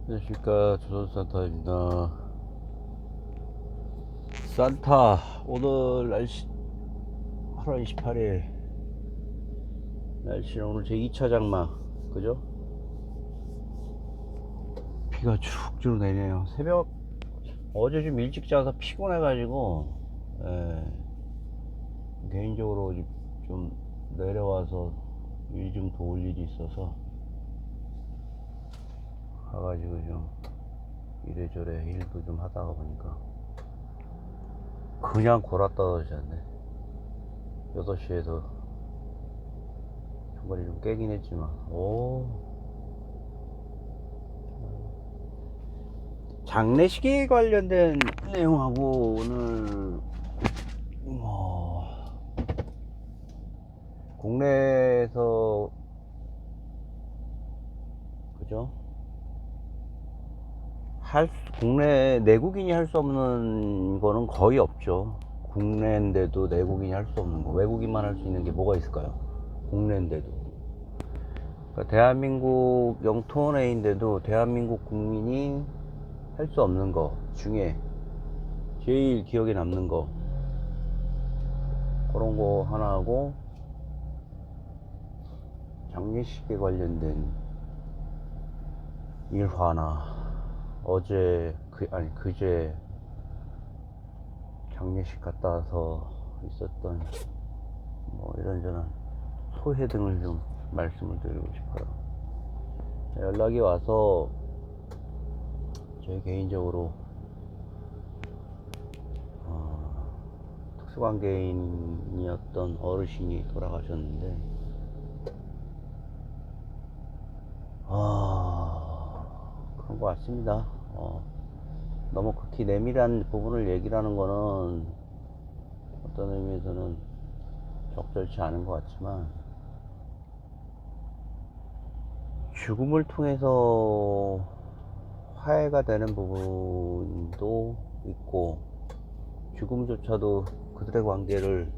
안녕하십니까, 조선산타입니다. 산타, 오늘 날씨 8월 28일 날씨는 오늘 제 2차 장마, 그죠? 비가 쭉쭉 내리네요. 새벽 어제 좀 일찍 자서 피곤해가지고, 개인적으로 좀 내려와서 일 좀 도울 일이 있어서 가가지고 좀 이래저래 일도 좀 하다가 보니까 그냥 골아 떨어졌네. 8시에서 중간에 좀 깨긴 했지만, 장례식에 관련된 내용하고 오늘 뭐 국내에서, 그죠? 국내 내국인이 할 수 없는 거는 거의 없죠. 국내인데도 내국인이 할 수 없는 거, 외국인만 할 수 있는 게 뭐가 있을까요? 국내인데도. 그러니까 대한민국 영토 내인데도 대한민국 국민이 할 수 없는 거 중에 제일 기억에 남는 거, 그런 거 하나 하고, 장례식에 관련된 일화나, 그제 장례식 갔다 와서 있었던 뭐 이런저런 소회 등을 좀 말씀을 드리고 싶어요. 연락이 와서 제 개인적으로 특수관계인이었던 어르신이 돌아가셨는데, 그런 것 같습니다. 너무 극히 내밀한 부분을 얘기를 하는 거는 어떤 의미에서는 적절치 않은 것 같지만, 죽음을 통해서 화해가 되는 부분도 있고, 죽음조차도 그들의 관계를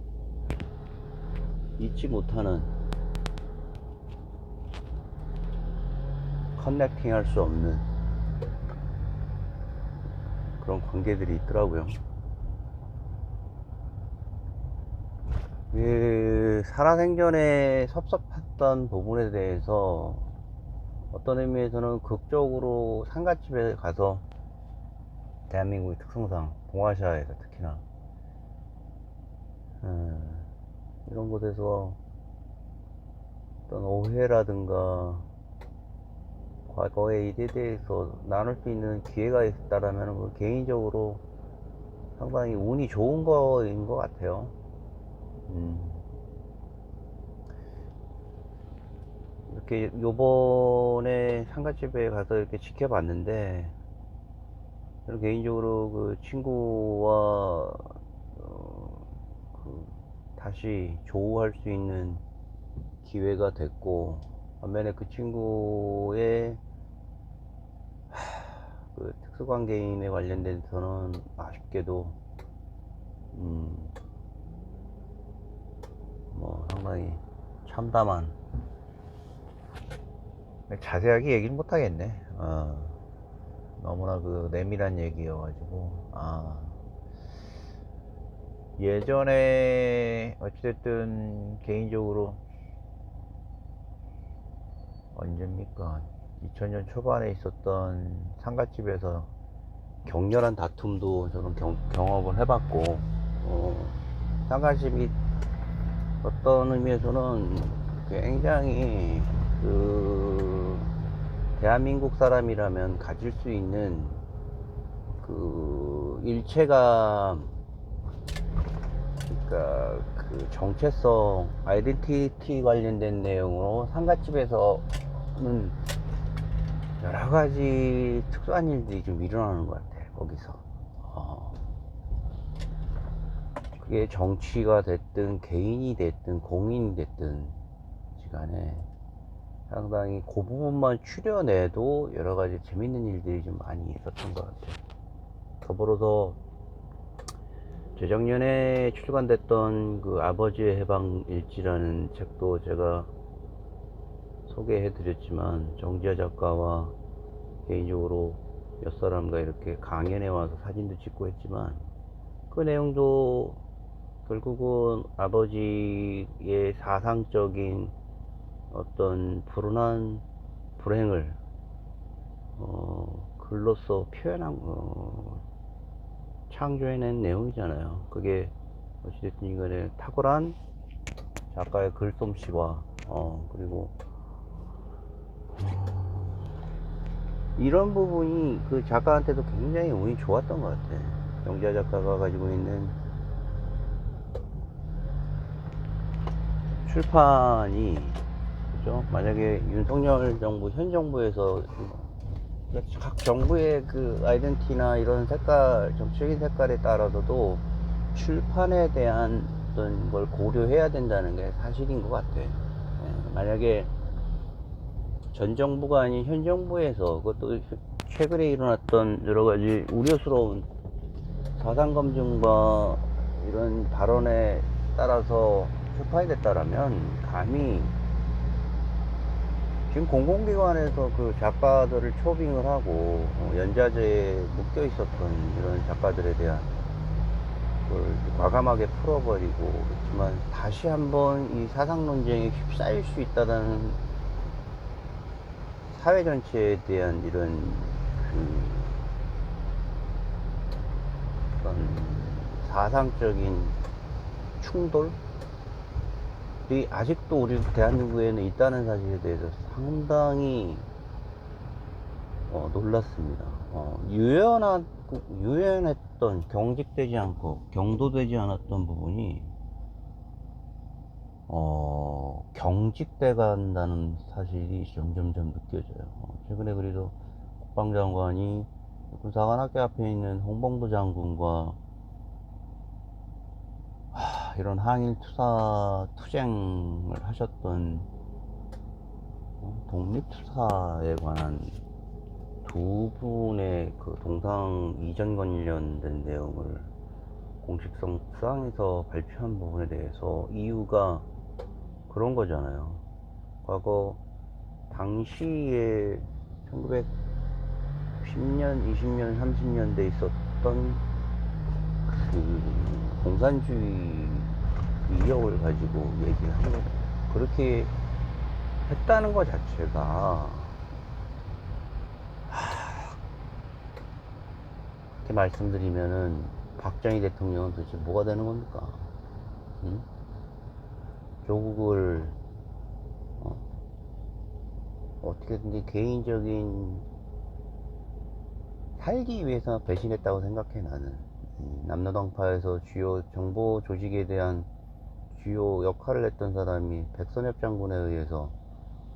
잊지 못하는, 커넥팅 할 수 없는 그런 관계들이 있더라고요. 살아생전에 섭섭했던 부분에 대해서 어떤 의미에서는 극적으로 상갓집에 가서, 대한민국의 특성상 동아시아에서 특히나 이런 곳에서 어떤 오해라든가 과거의 일에 대해서 나눌 수 있는 기회가 있다라면, 개인적으로 상당히 운이 좋은 거인 것 같아요. 이렇게 요번에 상가집에 가서 이렇게 지켜봤는데, 저는 개인적으로 그 친구와 다시 조우할 수 있는 기회가 됐고, 반면에 그 친구의 그 특수관계인에 관련돼서는 아쉽게도 뭐 상당히 참담한, 자세하게 얘기를 못하겠네. 너무나 그 내밀한 얘기여가지고. 예전에 어찌됐든 개인적으로 언제입니까? 2000년 초반에 있었던 상갓집에서 격렬한 다툼도 저는 경험을 해봤고, 상갓집이 어떤 의미에서는 굉장히 그 대한민국 사람이라면 가질 수 있는 그 일체감, 그러니까 그 정체성, 아이덴티티 관련된 내용으로 상갓집에서는 여러 가지 특수한 일들이 좀 일어나는 것 같아, 거기서. 그게 정치가 됐든 개인이 됐든 공인이 됐든 시간에 상당히 그 부분만 추려내도 여러 가지 재밌는 일들이 좀 많이 있었던 것 같아요. 더불어서 재작년에 출간됐던 그 아버지의 해방일지라는 책도 제가 소개해 드렸지만, 정지아 작가와 개인적으로 몇 사람과 이렇게 강연에 와서 사진도 찍고 했지만, 그 내용도 결국은 아버지의 사상적인 어떤 불운한 불행을 글로써 표현한 창조해낸 내용이잖아요. 그게 어찌됐든 간에 탁월한 작가의 글솜씨와 그리고 이런 부분이 그 작가한테도 굉장히 운이 좋았던 것 같아. 영자 작가가 가지고 있는 출판이, 그죠? 만약에 윤석열 정부, 현 정부에서 각 정부의 그 아이덴티나 이런 색깔, 정치적인 색깔에 따라서도 출판에 대한 어떤 걸 고려해야 된다는 게 사실인 것 같아. 만약에 전 정부가 아닌 현 정부에서, 그것도 최근에 일어났던 여러 가지 우려스러운 사상 검증과 이런 발언에 따라서 출판이 됐다라면, 감히 지금 공공기관에서 그 작가들을 초빙을 하고 연좌제에 묶여 있었던 이런 작가들에 대한 걸 과감하게 풀어버리고, 그렇지만 다시 한번 이 사상 논쟁에 휩싸일 수 있다는 사회 전체에 대한 이런 그런 사상적인 충돌이 아직도 우리 대한민국에는 있다는 사실에 대해서 상당히 놀랐습니다. 유연했던, 경직되지 않고 경도되지 않았던 부분이 경직돼 간다는 사실이 점점점 느껴져요. 최근에 그래도 국방장관이 군사관학교 앞에 있는 홍범도 장군과 이런 항일 투쟁을 하셨던 독립투사에 관한 두 분의 그 동상 이전 관련된 내용을 공식성 수상에서 발표한 부분에 대해서 이유가 그런 거잖아요. 과거 당시에 1910년, 20년, 30년대에 있었던 그 공산주의 위력을 가지고 얘기를 하는 거죠. 그렇게 했다는 것 자체가, 이렇게 말씀드리면은 박정희 대통령은 도대체 뭐가 되는 겁니까? 응? 조국을 어떻게든지 개인적인 살기 위해서 배신했다고 생각해. 나는 남로당파에서 주요 정보 조직에 대한 주요 역할을 했던 사람이 백선엽 장군에 의해서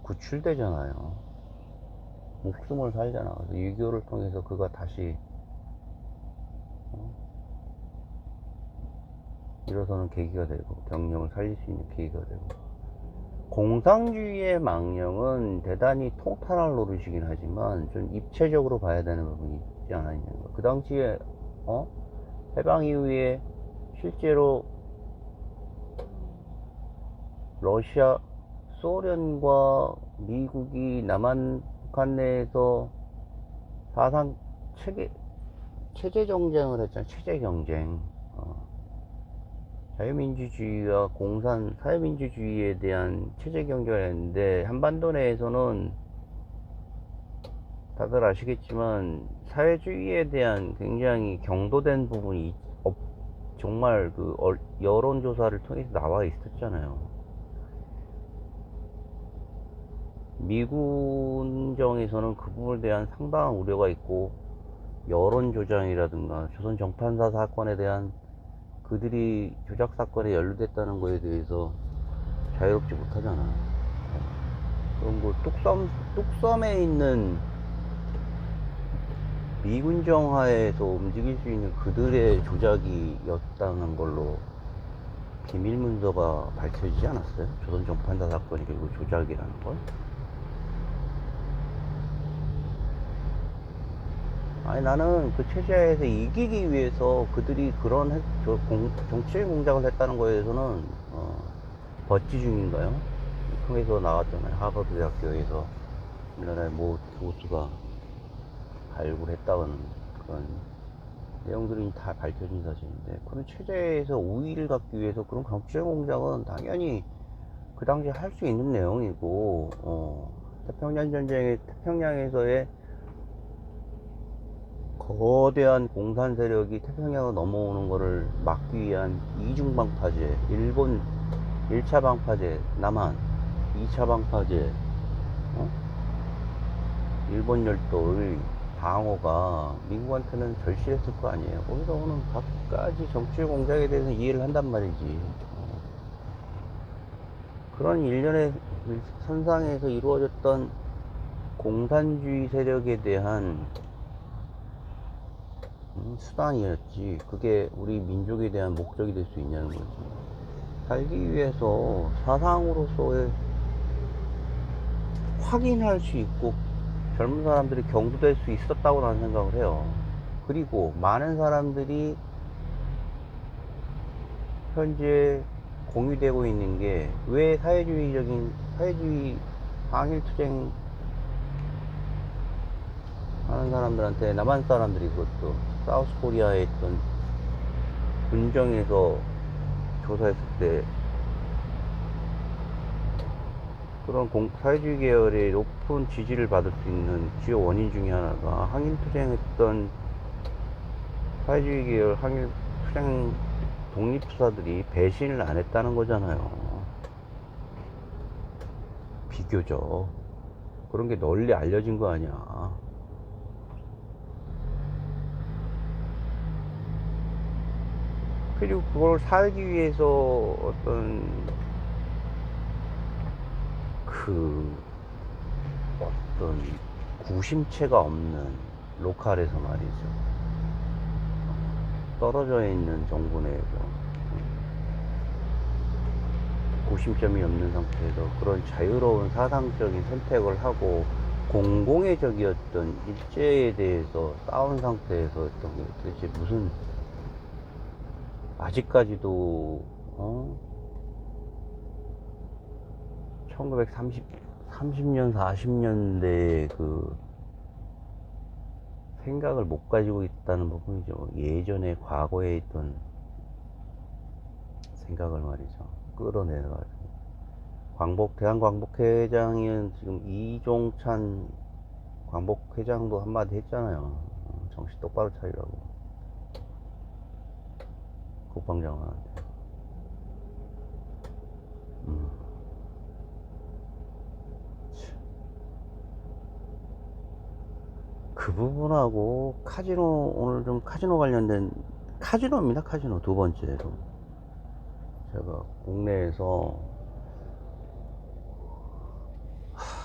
구출되잖아요. 목숨을 살잖아. 그래서 유교를 통해서 그가 다시 일어서는 계기가 되고, 경력을 살릴 수 있는 계기가 되고, 공산주의의 망령은 대단히 통탄할 노릇이긴 하지만 좀 입체적으로 봐야 되는 부분이 있지 않아 있는 거. 그 당시에 해방 이후에 실제로 러시아, 소련과 미국이 남한 북한 내에서 사상 체제 경쟁을 했잖아요. 체제 경쟁. 자유민주주의와 사회민주주의에 대한 체제 경쟁을 했는데, 한반도 내에서는 다들 아시겠지만 사회주의에 대한 굉장히 경도된 부분이 정말 그 여론조사를 통해서 나와 있었잖아요. 미군정에서는 그 부분에 대한 상당한 우려가 있고, 여론조장이라든가 조선 정판사 사건에 대한 그들이 조작 사건에 연루됐다는 거에 대해서 자유롭지 못하잖아. 그런 거 뚝섬에 있는 미군정 하에서 움직일 수 있는 그들의 조작이었다는 걸로 비밀 문서가 밝혀지지 않았어요? 조선 정판사 사건이 결국 조작이라는 걸. 아니, 나는 그 체제에서 이기기 위해서 그들이 그런 정치적인 공작을 했다는 거에 대해서는 버치 중인가요? 통해서 나왔잖아요. 하버드 대학교에서 우리나라의 모 교수가 발굴했다는 그런 내용들이 다 밝혀진 사실인데, 그런 체제에서 우위를 갖기 위해서 그런 경제 공작은 당연히 그 당시에 할 수 있는 내용이고, 태평양 전쟁의 태평양에서의 거대한 공산 세력이 태평양을 넘어오는 것을 막기 위한 이중방파제, 일본 1차 방파제, 남한 2차 방파제, 일본 열도의 방어가 미국한테는 절실했을 거 아니에요. 거기서 오는 각가지 정치 공작에 대해서 이해를 한단 말이지. 그런 일련의 선상에서 이루어졌던 공산주의 세력에 대한 수단이었지, 그게 우리 민족에 대한 목적이 될 수 있냐는 거지. 살기 위해서 사상으로서의 확인할 수 있고 젊은 사람들이 경도될 수 있었다고 나는 생각을 해요. 그리고 많은 사람들이 현재 공유되고 있는 게, 왜 사회주의 항일투쟁 하는 사람들한테, 남한 사람들이, 그것도 사우스 코리아에 있던 군정에서 조사했을 때 그런 사회주의 계열의 높은 지지를 받을 수 있는 주요 원인 중에 하나가, 항일투쟁했던 사회주의 계열 항일투쟁 독립투사들이 배신을 안 했다는 거잖아요. 비교적 그런 게 널리 알려진 거 아니야. 그리고 그걸 살기 위해서 어떤 어떤 구심체가 없는 로컬에서 말이죠, 떨어져 있는 정부 내에서 구심점이 없는 상태에서 그런 자유로운 사상적인 선택을 하고, 공공의 적이었던 일제에 대해서 싸운 상태에서 했던 게 도대체 무슨, 아직까지도 1930년 40년대 그 생각을 못 가지고 있다는 부분이죠. 예전에 과거에 있던 생각을 말이죠, 끌어내가지고. 대한광복회장은 지금 이종찬 광복회장도 한마디 했잖아요. 정신 똑바로 차리라고, 국방장관한테. 그 부분하고 카지노, 오늘 좀 카지노 관련된, 카지노입니다. 카지노 두 번째로 제가 국내에서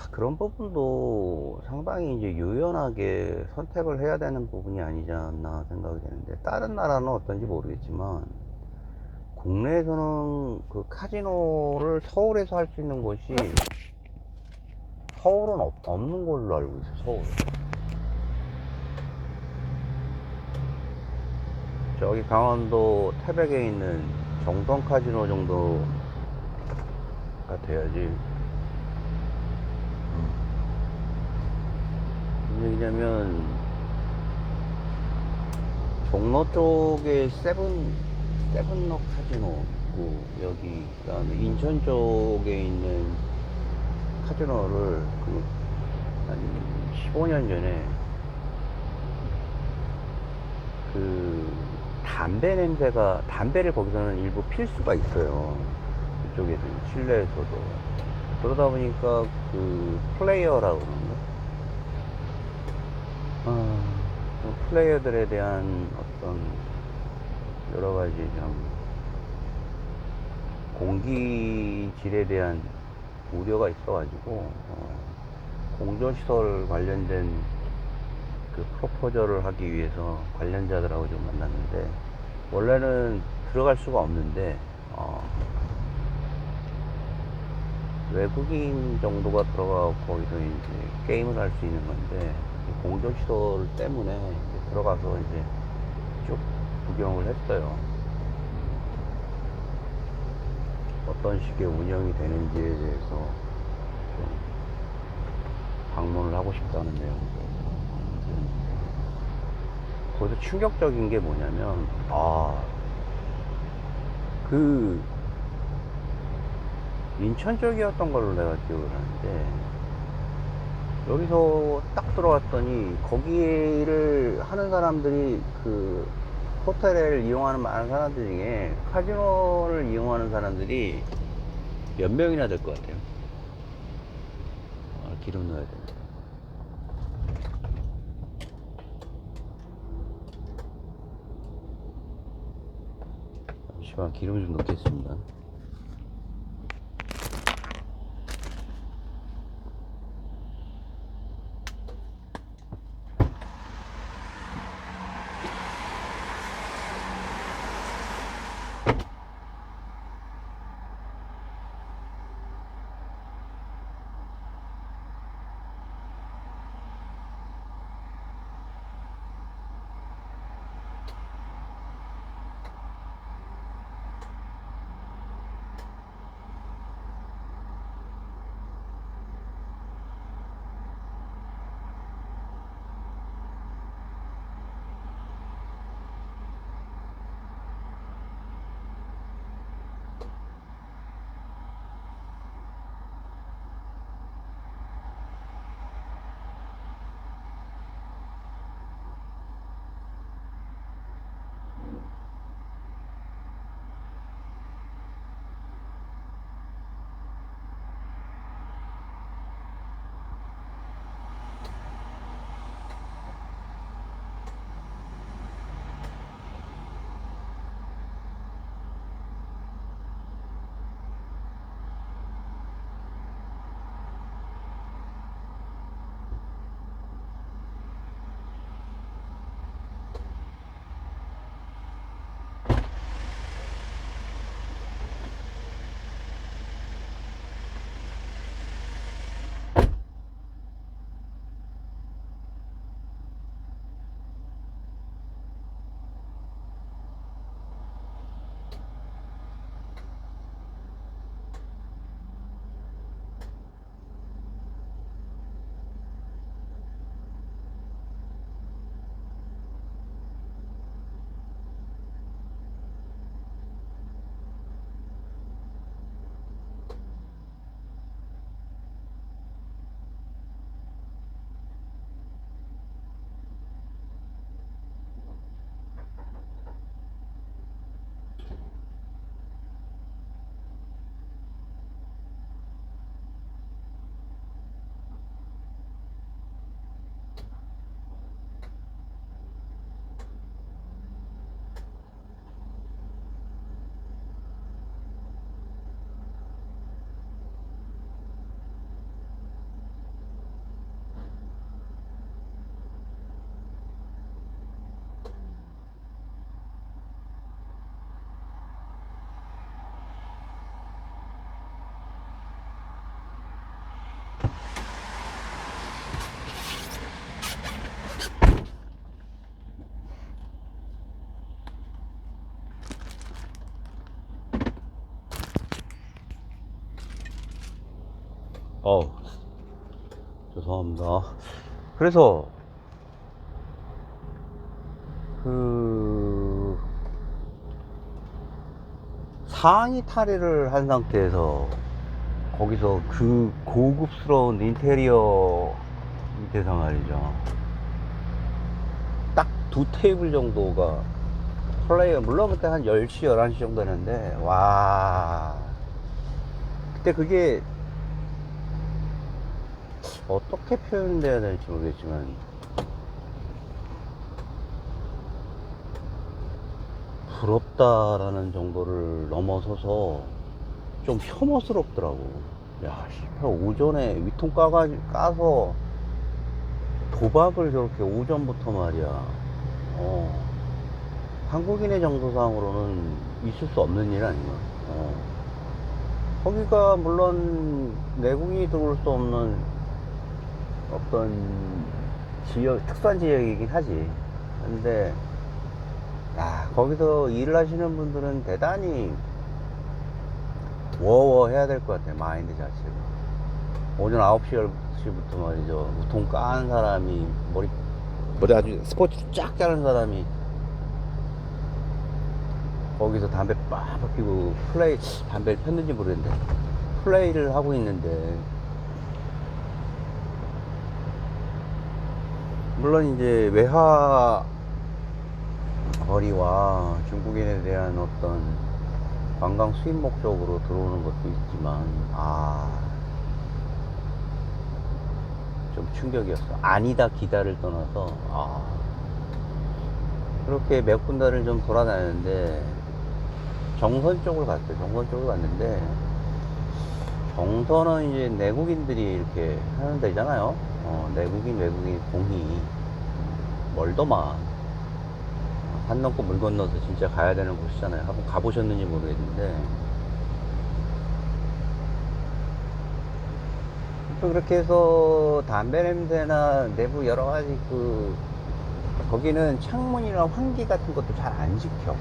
그런 부분도 상당히 이제 유연하게 선택을 해야 되는 부분이 아니지 않나 생각이 되는데, 다른 나라는 어떤지 모르겠지만 국내에서는 그 카지노를 서울에서 할 수 있는 곳이, 서울은 없는 걸로 알고 있어요. 서울. 저기 강원도 태백에 있는 정동 카지노 정도가 돼야지. 무슨 얘기냐면, 종로 쪽에 세븐럭 카지노 있고, 여기 그다음에 인천 쪽에 있는 카지노를 한 15년 전에 담배를 거기서는 일부 필 수가 있어요. 그쪽에서 실내에서도. 그러다 보니까 플레이어라고 그러는가? 플레이어들에 대한 어떤 여러 가지 좀 공기질에 대한 우려가 있어가지고, 공조시설 관련된 그 프로포저를 하기 위해서 관련자들하고 좀 만났는데, 원래는 들어갈 수가 없는데, 외국인 정도가 들어가고 거기서 이제 게임을 할 수 있는 건데, 공조시설 때문에 이제 들어가서 이제 쭉 구경을 했어요. 어떤 식의 운영이 되는지에 대해서 좀 방문을 하고 싶다는 내용도. 거기서 충격적인 게 뭐냐면, 그 인천 쪽이었던 걸로 내가 기억을 하는데, 여기서 딱 들어왔더니 거기를 하는 사람들이, 그 호텔을 이용하는 많은 사람들 중에 카지노를 이용하는 사람들이 몇 명이나 될 것 같아요? 기름 넣어야 되는데. 잠시만, 기름 좀 넣겠습니다. 죄송합니다. 그래서 그 상의 탈의를 한 상태에서 거기서 그 고급스러운 인테리어 밑에서 말이죠, 딱 두 테이블 정도가 플레이어, 물론 그때 한 10시 11시 정도 했는데, 와, 그때 그게 어떻게 표현돼야 될지 모르겠지만 부럽다라는 정도를 넘어서서 좀 혐오스럽더라고. 야, 오전에 위통 까서 도박을 저렇게 오전부터 말이야. 한국인의 정서상으로는 있을 수 없는 일 아닌가. 거기가 물론 내국인이 들어올 수 없는 어떤 지역, 특수한 지역이긴 하지. 근데 야, 거기서 일을 하시는 분들은 대단히 워워 해야 될 것 같아, 마인드 자체가. 오전 9시 10시부터 말이죠, 우통 깐 사람이 머리 머리 아주 스포츠로 쫙 자른 사람이 거기서 담배 빡 피고 담배를 폈는지 모르겠는데 플레이를 하고 있는데, 물론 이제 외화 거리와 중국인에 대한 어떤 관광 수입 목적으로 들어오는 것도 있지만, 좀 충격이었어. 아니다 기다를 떠나서, 그렇게 몇 군데를 좀 돌아다녔는데, 정선 쪽을 갔어요. 정선 쪽을 갔는데, 정선은 이제 내국인들이 이렇게 하는 데잖아요. 내국인, 외국인 공히 멀더만. 산 넘고 물 건너서 진짜 가야 되는 곳이잖아요. 한번 가보셨는지 모르겠는데, 또 그렇게 해서 담배 냄새나 내부 여러 가지 거기는 창문이나 환기 같은 것도 잘 안 지켜.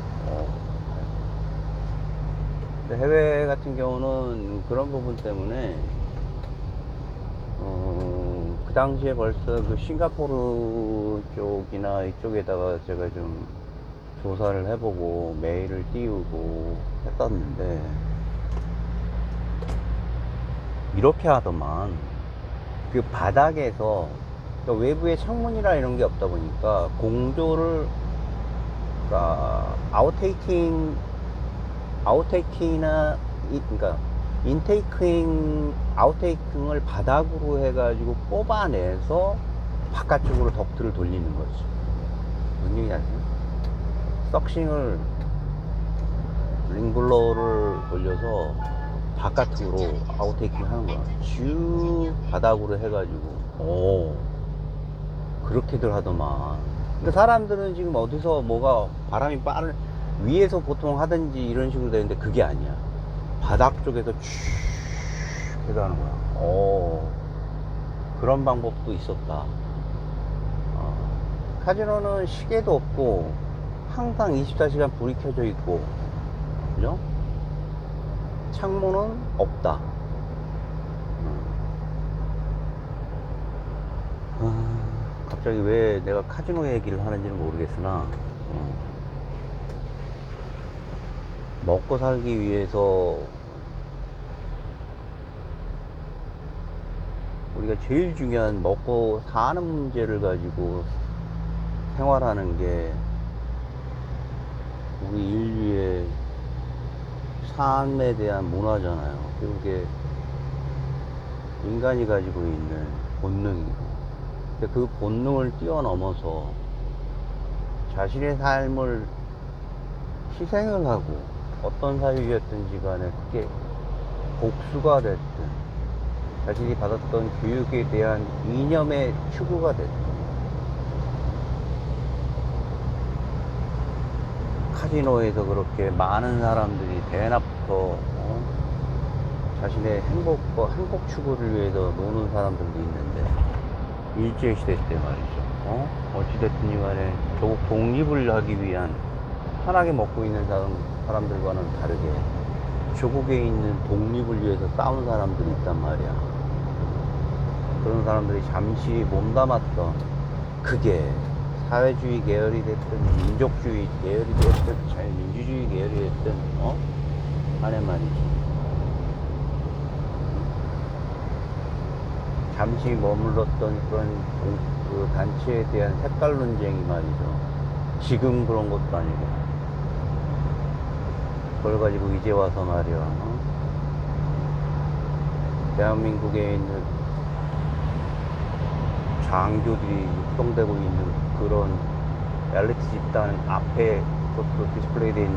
근데 해외 같은 경우는 그런 부분 때문에, 그 당시에 벌써 그 싱가포르 쪽이나 이쪽에다가 제가 좀 조사를 해보고 메일을 띄우고 했었는데, 이렇게 하더만 그 바닥에서, 그러니까 외부에 창문이나 이런 게 없다 보니까 공조를, 그러니까 아웃테이킹이나 그러니까 인테이킹 아웃테이킹을 바닥으로 해가지고 뽑아내서 바깥쪽으로 덕트를 돌리는 거지. 무슨 얘기 아세요? 석싱을 링블러를 돌려서 바깥으로 아웃테이킹 하는 거야. 쭉 바닥으로 해가지고. 그렇게들 하더만. 근데 사람들은 지금 어디서 뭐가 바람이 위에서 보통 하든지 이런 식으로 되는데, 그게 아니야. 바닥 쪽에서 쭉 해서 하는 거야. 그런 방법도 있었다. 카지노는 시계도 없고 항상 24시간 불이 켜져 있고, 그죠? 창문은 없다. 갑자기 왜 내가 카지노 얘기를 하는지는 모르겠으나, 먹고 살기 위해서 우리가 제일 중요한 먹고 사는 문제를 가지고 생활하는 게 우리 인류의 삶에 대한 문화잖아요. 그게 인간이 가지고 있는 본능이고, 근데 그 본능을 뛰어넘어서 자신의 삶을 희생을 하고, 어떤 사유였든지 간에 그게 복수가 됐든 자신이 받았던 교육에 대한 이념의 추구가 됐든, 카지노에서 그렇게 많은 사람들이 대낮부터 자신의 행복 추구를 위해서 노는 사람들도 있는데, 일제시대 때 말이죠. 어찌됐든 간에 조국 독립을 하기 위한, 편하게 먹고 있는 사람들과는 다르게 조국에 있는 독립을 위해서 싸운 사람들이 있단 말이야. 그런 사람들이 잠시 몸담았던, 그게 사회주의 계열이 됐든 민족주의 계열이 됐든 자유민주주의 계열이 됐든 안에 말이지, 잠시 머물렀던 그 단체에 대한 색깔 논쟁이 말이죠. 지금 그런 것도 아니고, 그걸 가지고 이제 와서 말이야, 대한민국에 있는 장교들이 육성되고 있는 그런 엘리트 집단 앞에 디스플레이 된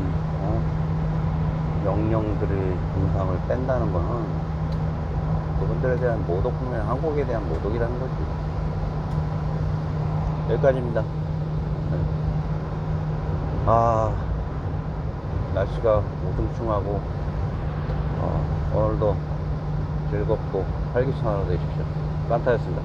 명령들의 동상을 뺀다는 거는 그분들에 대한 모독뿐만 아니라 한국에 대한 모독이라는 거지. 여기까지입니다. 날씨가 우중충하고, 오늘도 즐겁고 활기찬 하루 되십시오. 깐타였습니다.